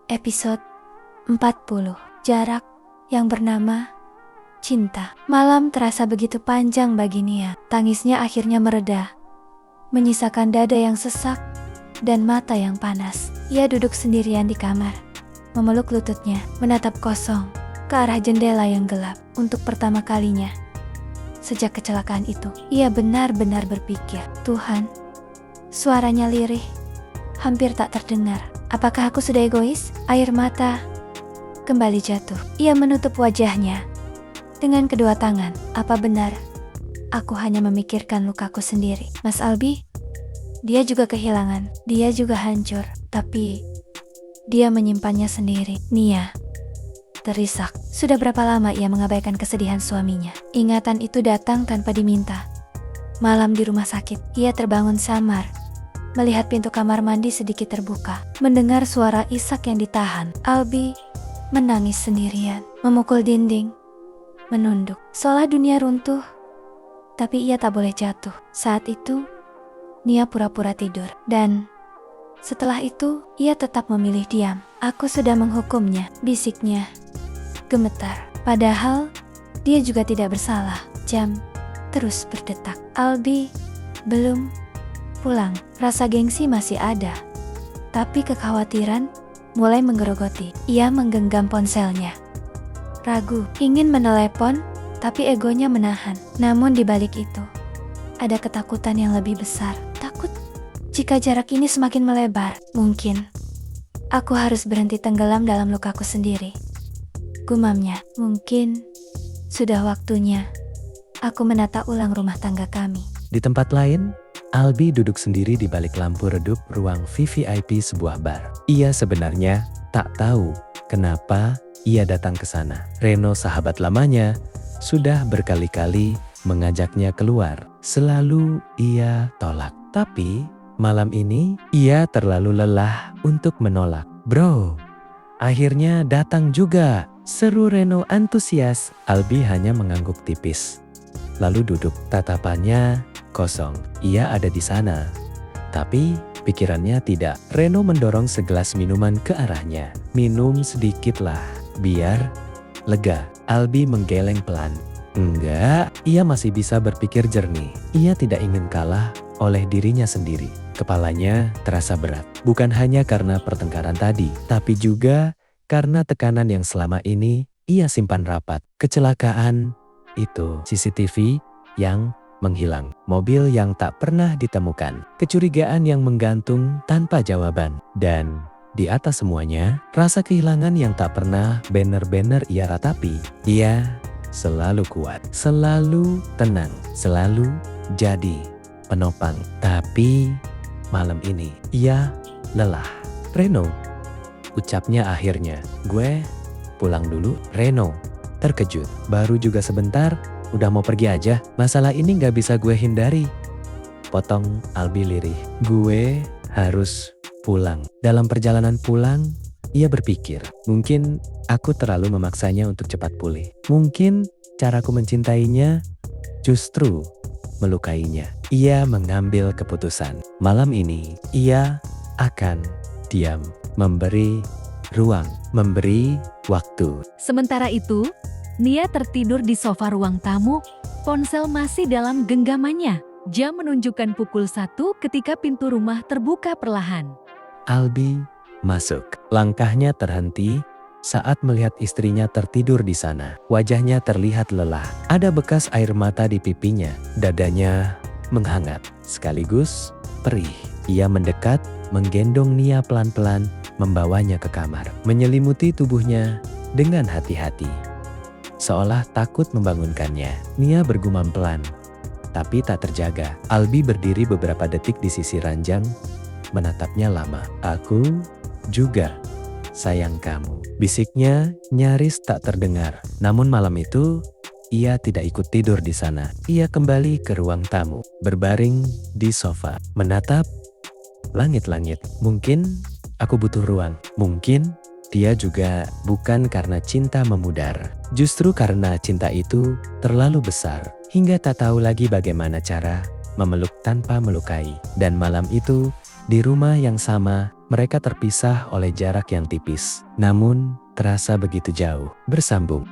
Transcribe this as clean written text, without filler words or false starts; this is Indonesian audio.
Episode 40. Jarak yang bernama Cinta. Malam terasa begitu panjang bagi Nia. Tangisnya akhirnya mereda, menyisakan dada yang sesak dan mata yang panas. Ia duduk sendirian di kamar, memeluk lututnya, menatap kosong ke arah jendela yang gelap. Untuk pertama kalinya sejak kecelakaan itu, ia benar-benar berpikir, Tuhan, suaranya lirih, hampir tak terdengar. Apakah aku sudah egois? Air mata kembali jatuh. Ia menutup wajahnya dengan kedua tangan. Apa benar aku hanya memikirkan lukaku sendiri? Mas Albi, dia juga kehilangan, dia juga hancur, tapi dia menyimpannya sendiri. Nia terisak. Sudah berapa lama ia mengabaikan kesedihan suaminya? Ingatan itu datang tanpa diminta. Malam di rumah sakit, ia terbangun samar, melihat pintu kamar mandi sedikit terbuka, mendengar suara isak yang ditahan. Albi menangis sendirian, memukul dinding, menunduk, seolah dunia runtuh. Tapi ia tak boleh jatuh. Saat itu, Nia pura-pura tidur, dan setelah itu, ia tetap memilih diam. Aku sudah menghukumnya, bisiknya gemetar. Padahal, dia juga tidak bersalah. Jam terus berdetak. Albi belum pulang. Rasa gengsi masih ada, tapi kekhawatiran mulai menggerogoti. Ia menggenggam ponselnya, ragu, ingin menelepon, tapi egonya menahan. Namun di balik itu, ada ketakutan yang lebih besar. Takut jika jarak ini semakin melebar. Mungkin aku harus berhenti tenggelam dalam lukaku sendiri, gumamnya. Mungkin sudah waktunya aku menata ulang rumah tangga kami. Di tempat lain, Albi duduk sendiri di balik lampu redup ruang VVIP sebuah bar. Ia sebenarnya tak tahu kenapa ia datang ke sana. Reno, sahabat lamanya, sudah berkali-kali mengajaknya keluar. Selalu ia tolak. Tapi malam ini ia terlalu lelah untuk menolak. Bro, akhirnya datang juga, seru Reno antusias. Albi hanya mengangguk tipis, lalu duduk. Tatapannya kosong. Ia ada di sana, tapi pikirannya tidak. Reno mendorong segelas minuman ke arahnya. Minum sedikitlah, biar lega. Albi menggeleng pelan. Enggak, ia masih bisa berpikir jernih. Ia tidak ingin kalah oleh dirinya sendiri. Kepalanya terasa berat. Bukan hanya karena pertengkaran tadi, tapi juga karena tekanan yang selama ini ia simpan rapat. Kecelakaan itu, CCTV yang menghilang, mobil yang tak pernah ditemukan, kecurigaan yang menggantung tanpa jawaban, dan di atas semuanya, rasa kehilangan yang tak pernah benar-benar ia ratapi. Ia selalu kuat, selalu tenang, selalu jadi penopang. Tapi malam ini, ia lelah. Reno, ucapnya akhirnya. Gue pulang dulu. Reno terkejut. Baru juga sebentar, udah mau pergi aja? Masalah ini gak bisa gue hindari, potong Albi lirih. Gue harus pulang. Dalam perjalanan pulang, ia berpikir, mungkin aku terlalu memaksanya untuk cepat pulih. Mungkin caraku mencintainya justru melukainya. Ia mengambil keputusan. Malam ini, ia akan diam, memberi ruang, memberi waktu. Sementara itu, Nia tertidur di sofa ruang tamu, ponsel masih dalam genggamannya. Jam menunjukkan pukul 1 ketika pintu rumah terbuka perlahan. Albi masuk. Langkahnya terhenti saat melihat istrinya tertidur di sana. Wajahnya terlihat lelah. Ada bekas air mata di pipinya. Dadanya menghangat, sekaligus perih. Ia mendekat, menggendong Nia pelan-pelan, membawanya ke kamar. Menyelimuti tubuhnya dengan hati-hati, seolah takut membangunkannya. Nia bergumam pelan, tapi tak terjaga. Albi berdiri beberapa detik di sisi ranjang, menatapnya lama. Aku juga sayang kamu, bisiknya nyaris tak terdengar. Namun malam itu, ia tidak ikut tidur di sana. Ia kembali ke ruang tamu, berbaring di sofa, menatap langit-langit. Mungkin aku butuh ruang. Mungkin dia juga bukan karena cinta memudar, justru karena cinta itu terlalu besar, hingga tak tahu lagi bagaimana cara memeluk tanpa melukai. Dan malam itu, di rumah yang sama, Mereka terpisah oleh jarak yang tipis, namun terasa begitu jauh. Bersambung.